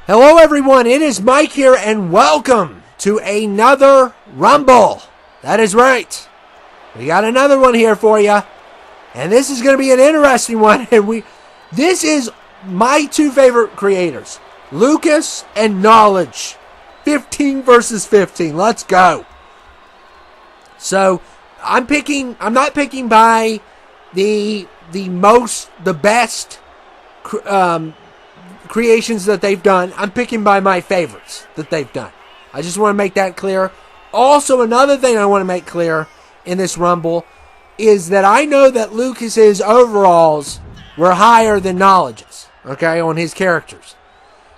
Hello everyone, it is Mike here and welcome to another Rumble. That is right. We got another one here for you. And this is going to be an interesting one. And this is my two favorite creators, Lucas and Knowledge. 15 versus 15. Let's go. So, I'm not picking by the best creations that they've done. I'm picking by my favorites that they've done. I just want to make that clear. Also, another thing I want to make clear in this Rumble is that I know that Lucas's overalls were higher than Knowledge's, okay, on his characters.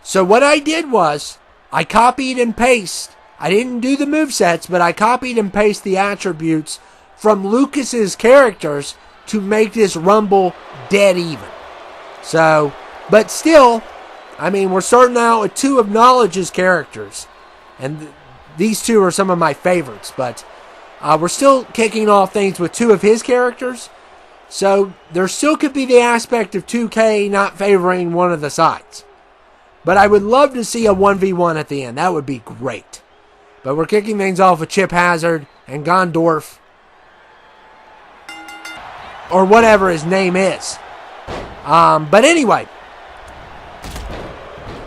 So what I did was, I copied and pasted. I didn't do the movesets, but I copied and pasted the attributes from Lucas's characters to make this Rumble dead even. So, but still, I mean, we're starting out with two of Knowledge's characters. And these two are some of my favorites. But we're still kicking off things with two of his characters. So there still could be the aspect of 2K not favoring one of the sides. But I would love to see a 1v1 at the end. That would be great. But we're kicking things off with Chip Hazard and Gondorf. Or whatever his name is. But anyway,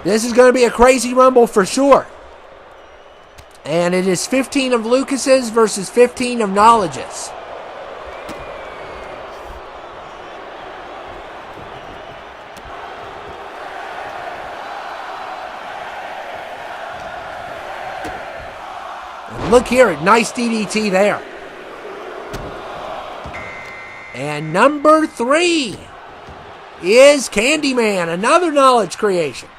this is going to be a crazy Rumble for sure. And it is 15 of Lucas's versus 15 of Knowledge's. And look here, nice DDT there. And number 3 is Candyman, another Knowledge creation.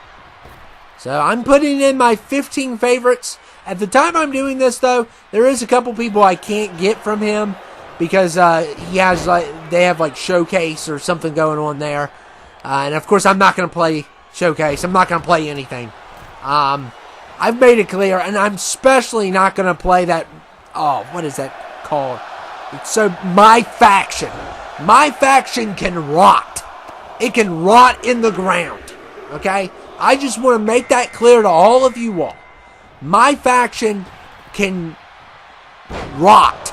So I'm putting in my 15 favorites. At the time I'm doing this, though, there is a couple people I can't get from him because they have Showcase or something going on there. And of course I'm not going to play Showcase. I'm not going to play anything. I've made it clear, and I'm especially not going to play that. Oh, what is that called? So my faction. My faction can rot. It can rot in the ground. Okay? I just want to make that clear to all of you all. My faction can rot.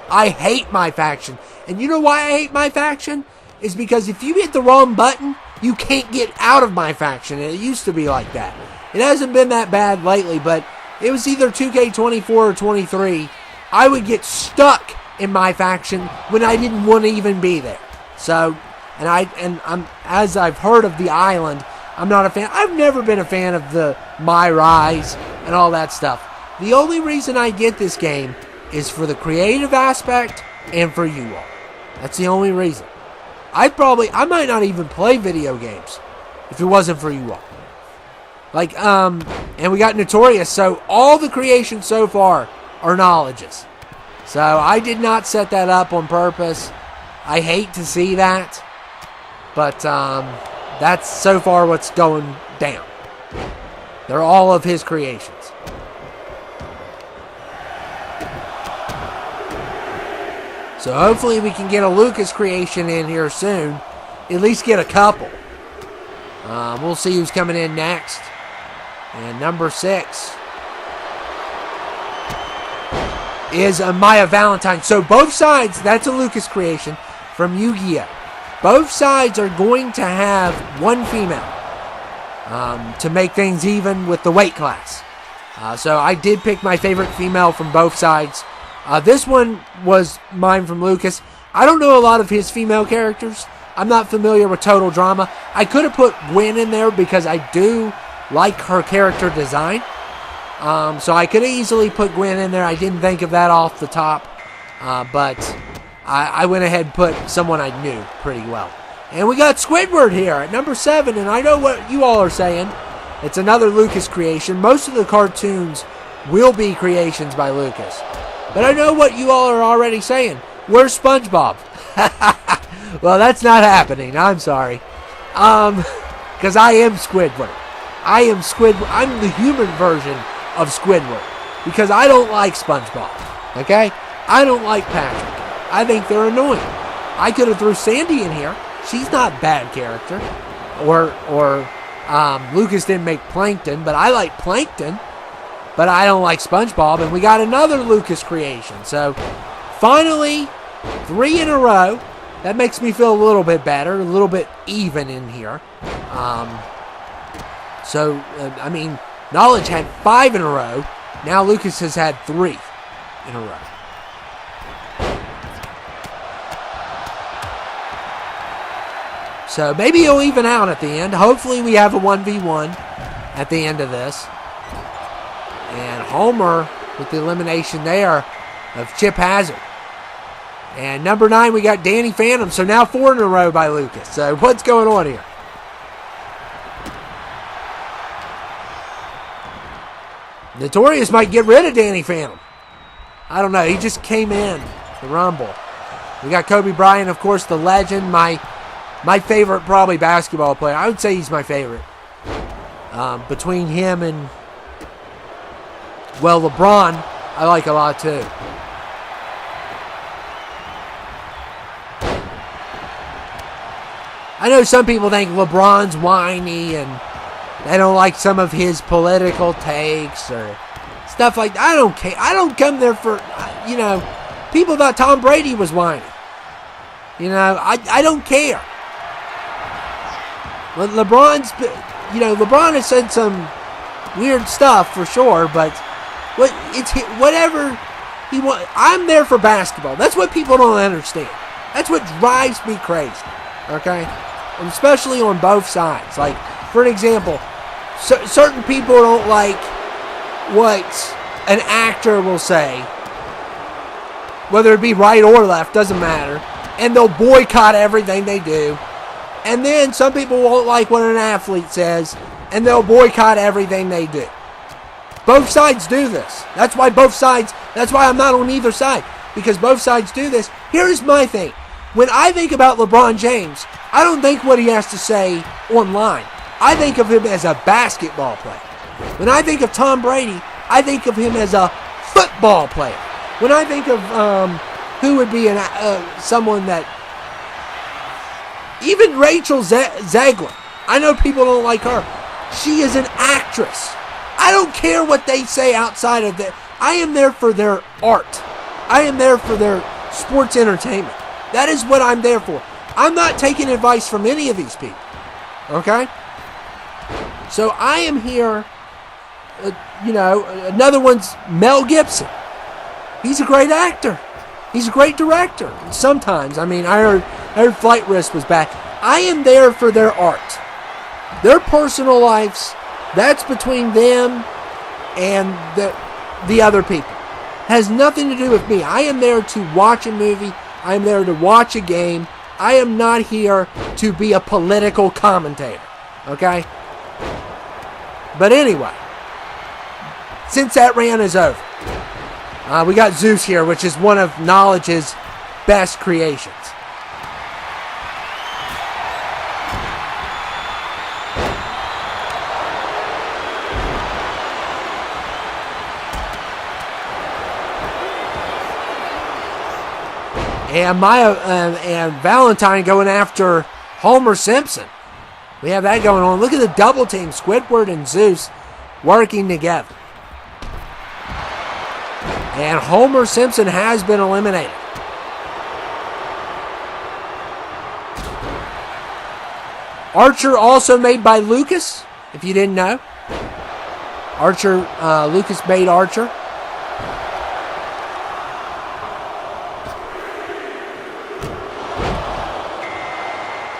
I hate my faction. And you know why I hate my faction? Is because if you hit the wrong button, you can't get out of my faction. And it used to be like that. It hasn't been that bad lately, but it was either 2K24 or 23. I would get stuck in my faction when I didn't want to even be there. So, I'm as I've heard of the island, I'm not a fan. I've never been a fan of the My Rise and all that stuff. The only reason I get this game is for the creative aspect and for you all. That's the only reason. I might not even play video games if it wasn't for you all. And we got Notorious, so all the creations so far are Knowledge's. So I did not set that up on purpose. I hate to see that. But that's so far what's going down. They're all of his creations. So hopefully we can get a Lucas creation in here soon. At least get a couple. We'll see who's coming in next. And number 6 is Maya Valentine. So both sides, that's a Lucas creation from Yu-Gi-Oh! Both sides are going to have one female to make things even with the weight class. So I did pick my favorite female from both sides. This one was mine from Lucas. I don't know a lot of his female characters. I'm not familiar with Total Drama. I could have put Gwen in there because I do like her character design. So I could have easily put Gwen in there. I didn't think of that off the top. But I went ahead and put someone I knew pretty well. And we got Squidward here at number 7. And I know what you all are saying. It's another Lucas creation. Most of the cartoons will be creations by Lucas. But I know what you all are already saying. Where's SpongeBob? Well, that's not happening. I'm sorry. Because I am Squidward. I am Squidward. I'm the human version of Squidward. Because I don't like SpongeBob. Okay? I don't like Patrick. I think they're annoying. I could have threw Sandy in here. She's not a bad character. Or Lucas didn't make Plankton, but I like Plankton. But I don't like SpongeBob, and we got another Lucas creation. So, finally, 3 in a row. That makes me feel a little bit better, a little bit even in here. Knowledge had 5 in a row. Now Lucas has had 3 in a row. So maybe he'll even out at the end. Hopefully we have a 1v1 at the end of this. And Homer with the elimination there of Chip Hazard. And number 9, we got Danny Phantom. So now 4 in a row by Lucas. So what's going on here? Notorious might get rid of Danny Phantom. I don't know. He just came in the Rumble. We got Kobe Bryant, of course, the legend. My favorite probably basketball player. I would say he's my favorite. Between him and, well, LeBron, I like a lot too. I know some people think LeBron's whiny and they don't like some of his political takes or stuff like that. I don't care. I don't come there for, people thought Tom Brady was whiny. I don't care. LeBron has said some weird stuff for sure, but whatever he wants. I'm there for basketball. That's what people don't understand. That's what drives me crazy. Okay? And especially on both sides. Like, for an example, certain people don't like what an actor will say, whether it be right or left, doesn't matter, and they'll boycott everything they do. And then some people won't like what an athlete says, and they'll boycott everything they do. Both sides do this. That's why I'm not on either side, because both sides do this. Here's my thing. When I think about LeBron James, I don't think what he has to say online. I think of him as a basketball player. When I think of Tom Brady, I think of him as a football player. When I think of who would be someone that, even Rachel Zegler, I know people don't like her. She is an actress. I don't care what they say outside of that. I am there for their art. I am there for their sports entertainment. That is what I'm there for. I'm not taking advice from any of these people. Okay? So I am here, another one's Mel Gibson. He's a great actor. He's a great director. Sometimes, I heard Flight Risk was back. I am there for their art. Their personal lives, that's between them and the other people. Has nothing to do with me. I am there to watch a movie. I am there to watch a game. I am not here to be a political commentator. Okay? But anyway, since that rant is over, we got Zeus here, which is one of Knowledge's best creations. And Valentine going after Homer Simpson. We have that going on. Look at the double team. Squidward and Zeus working together. And Homer Simpson has been eliminated. Archer also made by Lucas, if you didn't know. Lucas made Archer.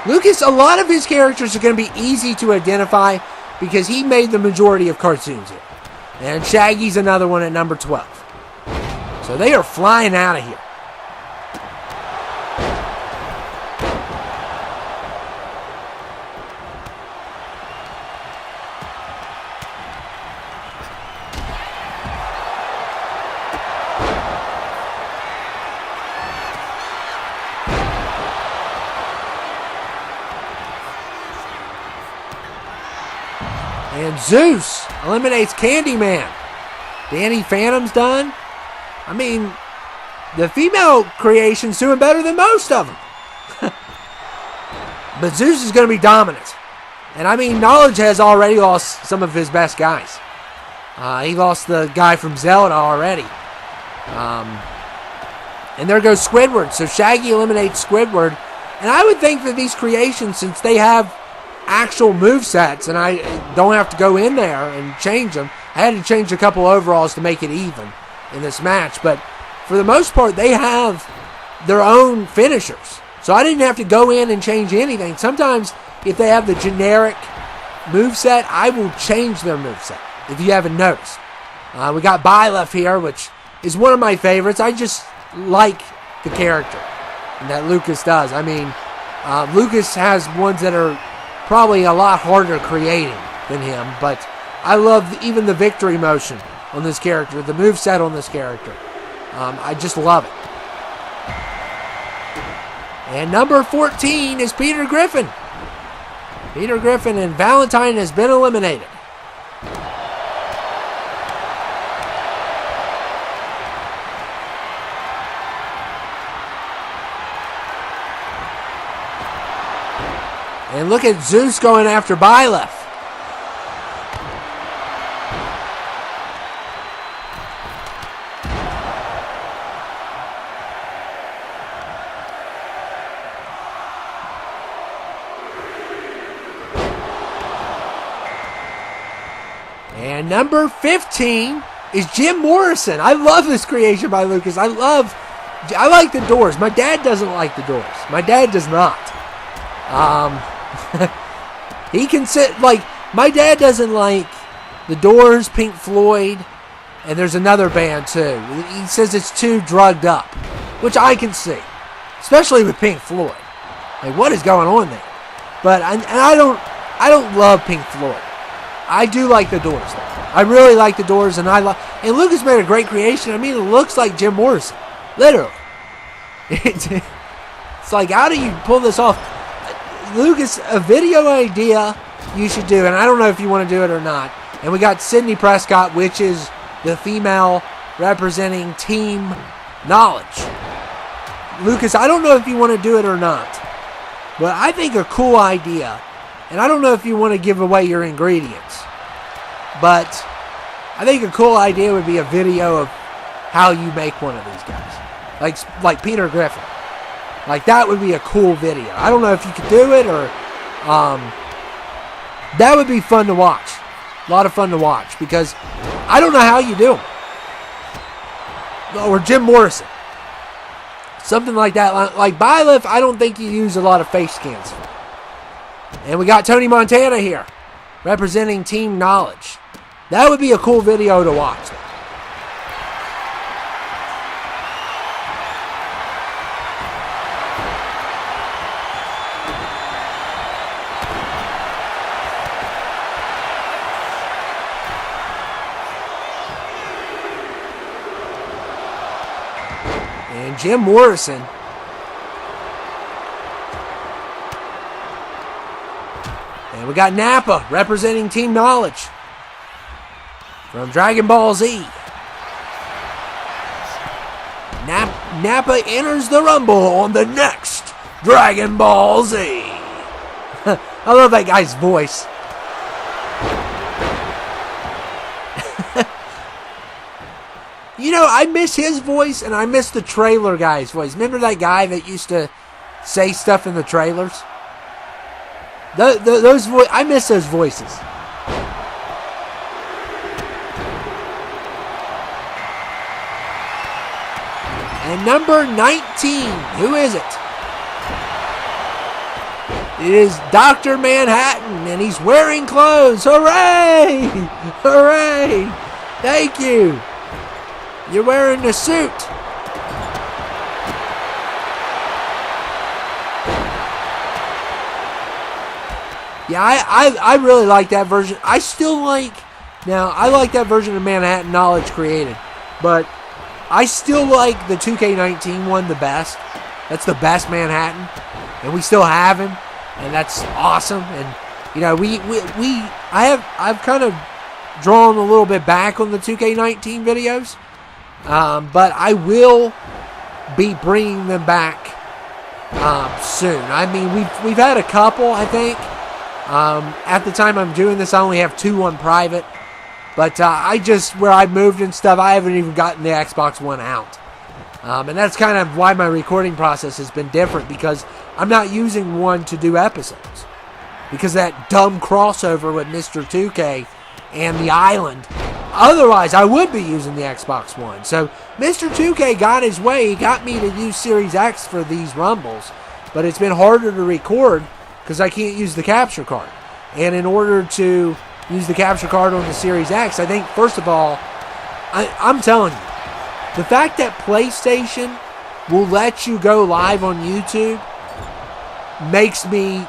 Lucas, a lot of his characters are going to be easy to identify because he made the majority of cartoons here. And Shaggy's another one at number 12. So they are flying out of here. And Zeus eliminates Candyman. Danny Phantom's done. The female creation's doing better than most of them. But Zeus is going to be dominant. And I mean, Knowledge has already lost some of his best guys. He lost the guy from Zelda already. And there goes Squidward. So Shaggy eliminates Squidward. And I would think that these creations, since they have actual movesets, and I don't have to go in there and change them. I had to change a couple overalls to make it even in this match. But for the most part, they have their own finishers. So I didn't have to go in and change anything. Sometimes if they have the generic moveset, I will change their moveset, if you haven't noticed. We got Byleth here, which is one of my favorites. I just like the character that Lucas does. I mean, Lucas has ones that are probably a lot harder creating than him, but I love even the victory motion on this character, the moveset on this character. I just love it. And number 14 is Peter Griffin. Peter Griffin and Valentine has been eliminated. And look at Zeus going after Byleth. And number 15 is Jim Morrison. I love this creation by Lucas. I like the doors. My dad doesn't like the doors. My dad does not. He can sit, like, my dad doesn't like the Doors, Pink Floyd, and there's another band too. He says it's too drugged up, which I can see, especially with Pink Floyd. Like, what is going on there? But I don't love Pink Floyd. I do like the Doors though. I really like the Doors, and and Lucas made a great creation. I mean, it looks like Jim Morrison, literally. It's like, how do you pull this off? Lucas, a video idea you should do, and I don't know if you want to do it or not. And we got Sydney Prescott, which is the female representing Team Knowledge. Lucas, I don't know if you want to do it or not, but I think a cool idea, and I don't know if you want to give away your ingredients, but I think a cool idea would be a video of how you make one of these guys, like Peter Griffin. Like, that would be a cool video. I don't know if you could do it, or that would be fun to watch. A lot of fun to watch, because I don't know how you do them. Or Jim Morrison. Something like that. Like Byleth, I don't think you use a lot of face scans for. And we got Tony Montana here, representing Team Knowledge. That would be a cool video to watch. And Jim Morrison. And we got Nappa representing Team Knowledge from Dragon Ball Z. Nappa enters the Rumble on the next Dragon Ball Z. I love that guy's voice. You know, I miss his voice, and I miss the trailer guy's voice. Remember that guy that used to say stuff in the trailers? I miss those voices. And number 19, who is it? It is Dr. Manhattan, and he's wearing clothes. Hooray! Hooray! Thank you. You're wearing a suit. Yeah, I really like that version. I like that version of Manhattan Knowledge created. But I still like the 2K19 one the best. That's the best Manhattan. And we still have him. And that's awesome. And, you know, I've kind of drawn a little bit back on the 2K19 videos. But I will be bringing them back soon. I mean, we've had a couple, I think. At the time I'm doing this, I only have 2 on private. But where I've moved and stuff, I haven't even gotten the Xbox One out. And that's kind of why my recording process has been different, because I'm not using one to do episodes. Because that dumb crossover with Mr. 2K and the Island. Otherwise, I would be using the Xbox One. So, Mr. 2K got his way. He got me to use Series X for these Rumbles. But it's been harder to record because I can't use the capture card. And in order to use the capture card on the Series X, I think, first of all, I'm telling you, the fact that PlayStation will let you go live on YouTube makes me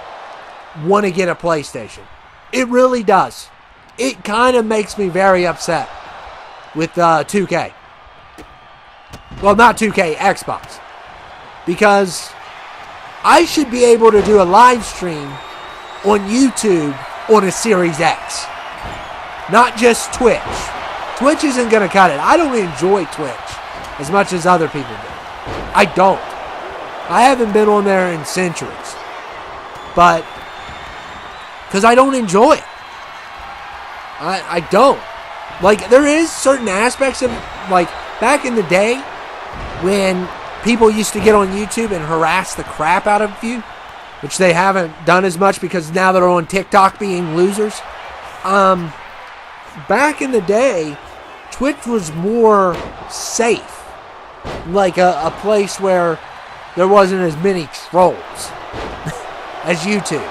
want to get a PlayStation. It really does. It kind of makes me very upset with 2K. Well, not 2K, Xbox. Because I should be able to do a live stream on YouTube on a Series X. Not just Twitch. Twitch isn't going to cut it. I don't enjoy Twitch as much as other people do. I don't. I haven't been on there in centuries. But, because I don't enjoy it. I don't. Like, there is certain aspects of, like, back in the day when people used to get on YouTube and harass the crap out of you, which they haven't done as much because now they're on TikTok being losers. Back in the day, Twitch was more safe. Like a place where there wasn't as many trolls as YouTube.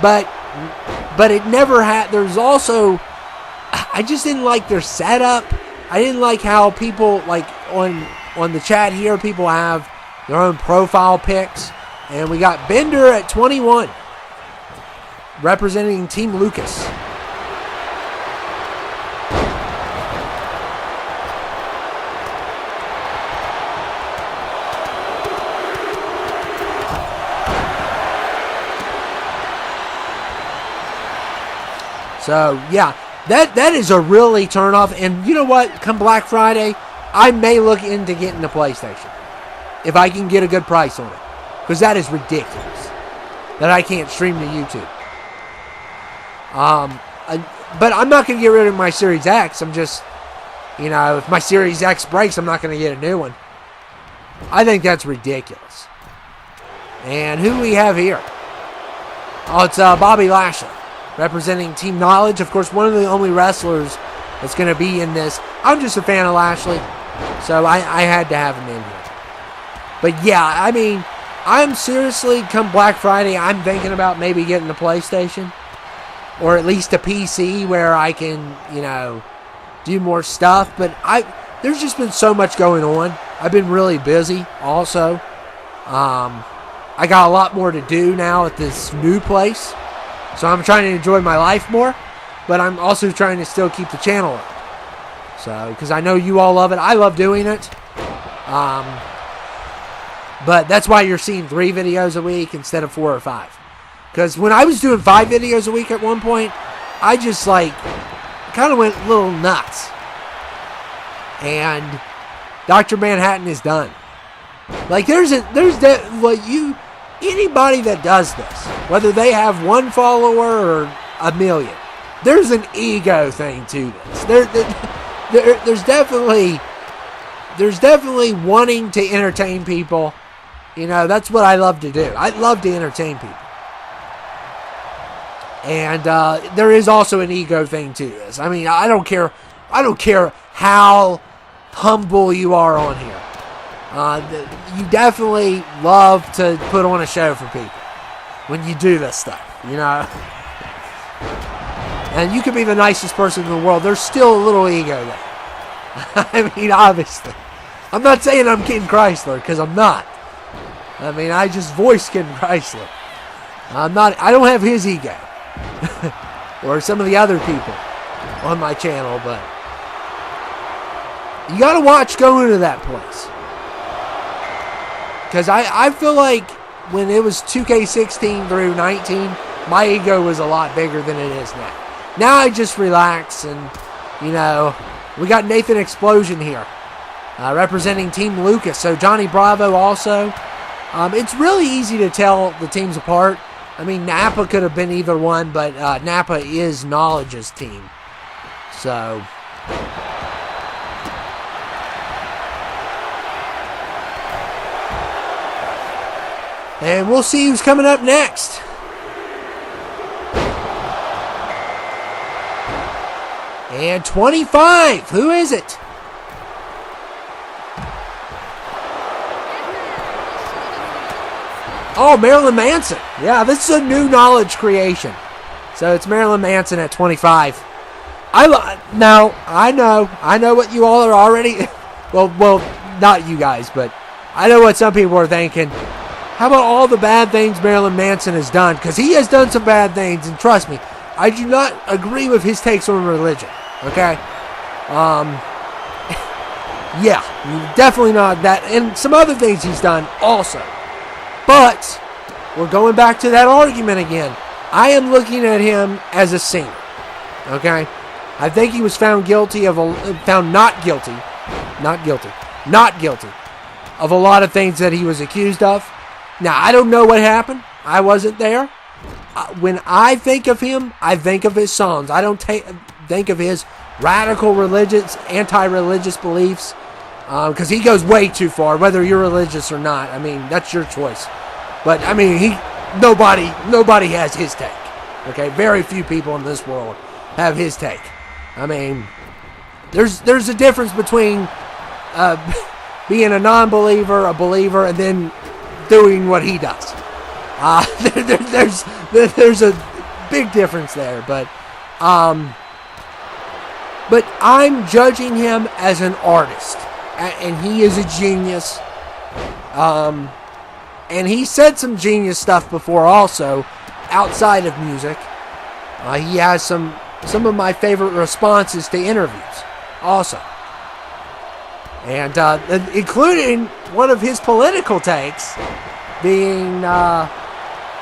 But it never had. There's also, I just didn't like their setup. I didn't like how people, like on the chat here, people have their own profile pics. And we got Bender at 21, representing Team Lucas. So, yeah, that is a really turn off. And you know what? Come Black Friday, I may look into getting a PlayStation if I can get a good price on it. Because that is ridiculous that I can't stream to YouTube. But I'm not going to get rid of my Series X. I'm just, if my Series X breaks, I'm not going to get a new one. I think that's ridiculous. And who we have here? Oh, it's Bobby Lashley, representing Team Knowledge. Of course, one of the only wrestlers that's going to be in this. I'm just a fan of Lashley, so I had to have him in here. But yeah, I mean, I'm seriously, come Black Friday, I'm thinking about maybe getting a PlayStation. Or at least a PC where I can, do more stuff. But there's just been so much going on. I've been really busy also. I got a lot more to do now at this new place. So I'm trying to enjoy my life more. But I'm also trying to still keep the channel up. So, because I know you all love it. I love doing it. But that's why you're seeing 3 videos a week instead of 4 or 5. Because when I was doing 5 videos a week at one point, I just kind of went a little nuts. And Dr. Manhattan is done. Anybody that does this, whether they have 1 follower or 1 million, there's an ego thing to this. There's definitely wanting to entertain people. That's what I love to do. I love to entertain people. And there is also an ego thing to this. I mean, I don't care how humble you are on here. You definitely love to put on a show for people when you do this stuff, And you could be the nicest person in the world. There's still a little ego there. I mean, obviously. I'm not saying I'm Ken Chrysler, because I'm not. I mean, I just voice Ken Chrysler. I don't have his ego. Or some of the other people on my channel, but you gotta watch going to that place. Because I feel like when it was 2K16 through 19, my ego was a lot bigger than it is now. Now I just relax and, we got Nathan Explosion here, representing Team Lucas. So Johnny Bravo also. It's really easy to tell the teams apart. I mean, Napa could have been either one, but Napa is Knowledge's team. So, and we'll see who's coming up next. And 25, who is it? Oh, Marilyn Manson. Yeah, this is a new Knowledge creation. So it's Marilyn Manson at 25. I know what you all are already. Well, not you guys, but I know what some people are thinking. How about all the bad things Marilyn Manson has done? Because he has done some bad things, and trust me, I do not agree with his takes on religion. Okay, yeah, definitely not that, and some other things he's done also. But we're going back to that argument again. I am looking at him as a singer. Okay? I think he was found not guilty of a lot of things that he was accused of. Now, I don't know what happened. I wasn't there. When I think of him, I think of his songs. I don't think of his radical religious, anti-religious beliefs. Because he goes way too far, whether you're religious or not. I mean, that's your choice. But, I mean, nobody has his take. Okay? Very few people in this world have his take. I mean, there's a difference between being a non-believer, a believer, and then doing what he does. There's a big difference there. But I'm judging him as an artist. And he is a genius. And he said some genius stuff before also, outside of music. He has some of my favorite responses to interviews also. And including one of his political takes being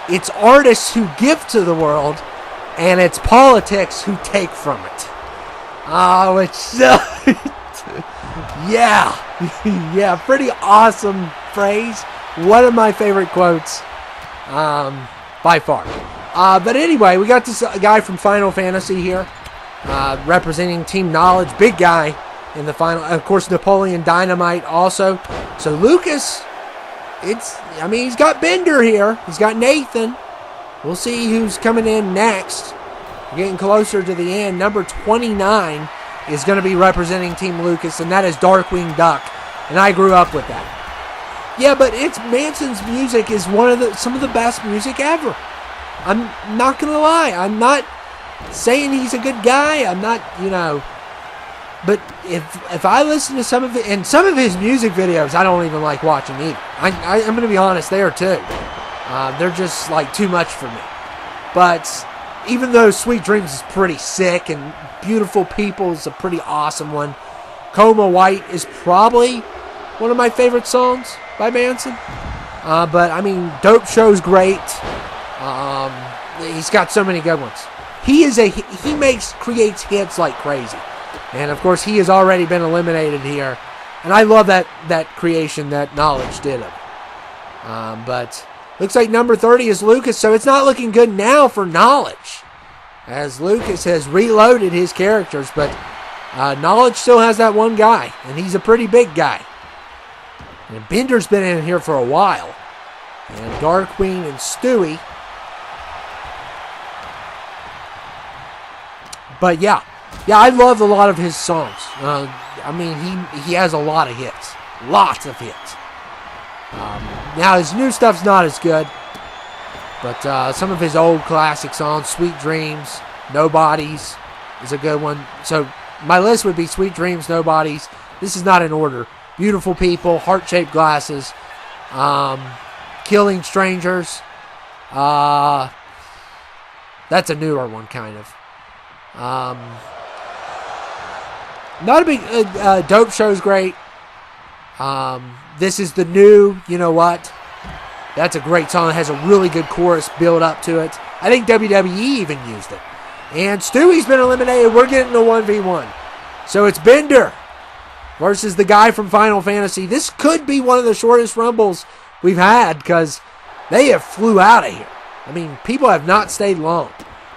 it's artists who give to the world and it's politics who take from it. Yeah, pretty awesome phrase. One of my favorite quotes, by far. But anyway, we got this guy from Final Fantasy here, representing Team Knowledge, big guy in the final. Of course, Napoleon Dynamite also. So Lucas, he's got Bender here. He's got Nathan. We'll see who's coming in next. We're getting closer to the end. Number 29 is going to be representing Team Lucas, and that is Darkwing Duck. And I grew up with that. Yeah, but Manson's music is some of the best music ever. I'm not going to lie. I'm not saying he's a good guy. I'm not, But if I listen to some of it, and some of his music videos, I don't even like watching either. I'm going to be honest there too. They're just like too much for me. But even though Sweet Dreams is pretty sick and Beautiful People is a pretty awesome one, Coma White is probably one of my favorite songs by Manson. But I mean, Dope Show's great. He's got so many good ones. He creates hits like crazy. And of course, he has already been eliminated here. And I love that creation that Knowledge did of it. But looks like number 30 is Lucas, so it's not looking good now for Knowledge, as Lucas has reloaded his characters. But Knowledge still has that one guy, and he's a pretty big guy. And Bender's been in here for a while. And Darkwing and Stewie. But yeah, I love a lot of his songs. He has a lot of hits. Lots of hits. Now, his new stuff's not as good. But some of his old classic songs, Sweet Dreams, Nobodies is a good one. So my list would be Sweet Dreams, Nobodies. This is not in order. Beautiful People, Heart-Shaped Glasses, Killing Strangers. That's a newer one, kind of. Not a big... Dope Show's great. This is the new, you know what? That's a great song. It has a really good chorus build up to it. I think WWE even used it. And Stewie's been eliminated. We're getting a 1v1. So it's Bender versus the guy from Final Fantasy. This could be one of the shortest Rumbles we've had because they have flew out of here. I mean, people have not stayed long.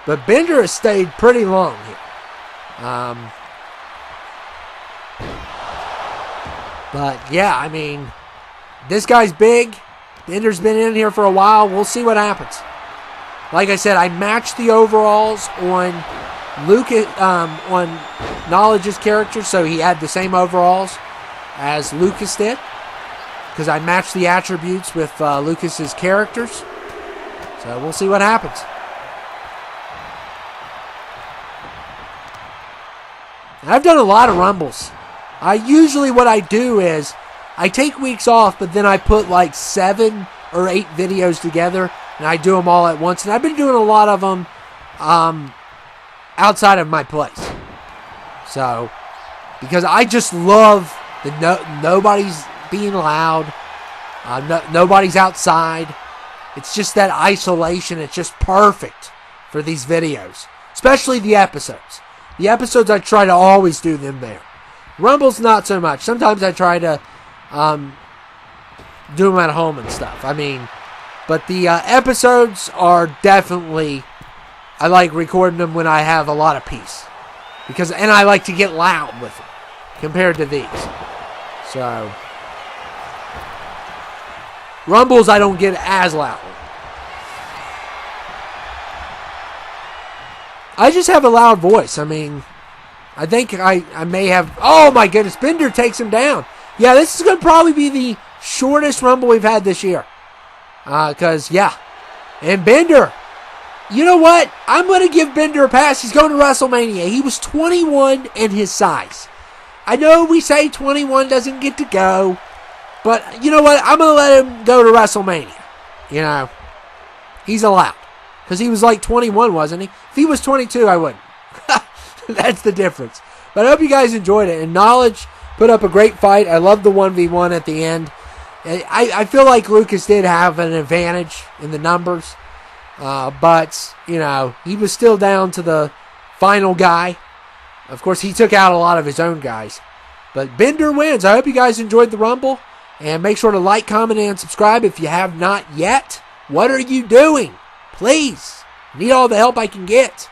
But Bender has stayed pretty long here. But, yeah, I mean, this guy's big. Bender's been in here for a while. We'll see what happens. Like I said, I matched the overalls on Lucas, on Knowledge's character, so he had the same overalls as Lucas did, because I matched the attributes with Lucas's characters. So we'll see what happens. I've done a lot of Rumbles. Usually what I do is I take weeks off, but then I put like 7 or 8 videos together, and I do them all at once. And I've been doing a lot of them outside of my place. So, because I just love the nobody's being loud, nobody's outside. It's just that isolation. It's just perfect for these videos, especially the episodes. The episodes, I try to always do them there. Rumbles, not so much. Sometimes I try to do them at home and stuff. I mean, but the episodes are definitely, I like recording them when I have a lot of peace. And I like to get loud with them compared to these. So, Rumbles I don't get as loud. I just have a loud voice. I mean, I think I may have... Oh, my goodness. Bender takes him down. Yeah, this is going to probably be the shortest Rumble we've had this year. Because, yeah. And Bender, you know what? I'm going to give Bender a pass. He's going to WrestleMania. He was 21 in his size. I know we say 21 doesn't get to go. But, you know what? I'm going to let him go to WrestleMania. You know, he's allowed. Because he was like 21, wasn't he? If he was 22, I wouldn't. That's the difference. But I hope you guys enjoyed it. And Knowledge put up a great fight. I love the 1v1 at the end. I feel like Lucas did have an advantage in the numbers. But, you know, he was still down to the final guy. Of course, he took out a lot of his own guys. But Bender wins. I hope you guys enjoyed the Rumble. And make sure to like, comment, and subscribe if you have not yet. What are you doing? Please. I need all the help I can get.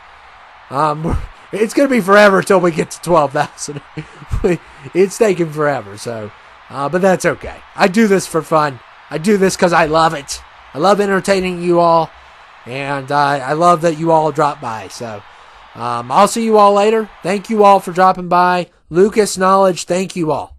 It's going to be forever until we get to 12,000. It's taking forever, so. But that's okay. I do this for fun. I do this because I love it. I love entertaining you all. And I love that you all drop by. So, I'll see you all later. Thank you all for dropping by. Lucas, Knowledge, thank you all.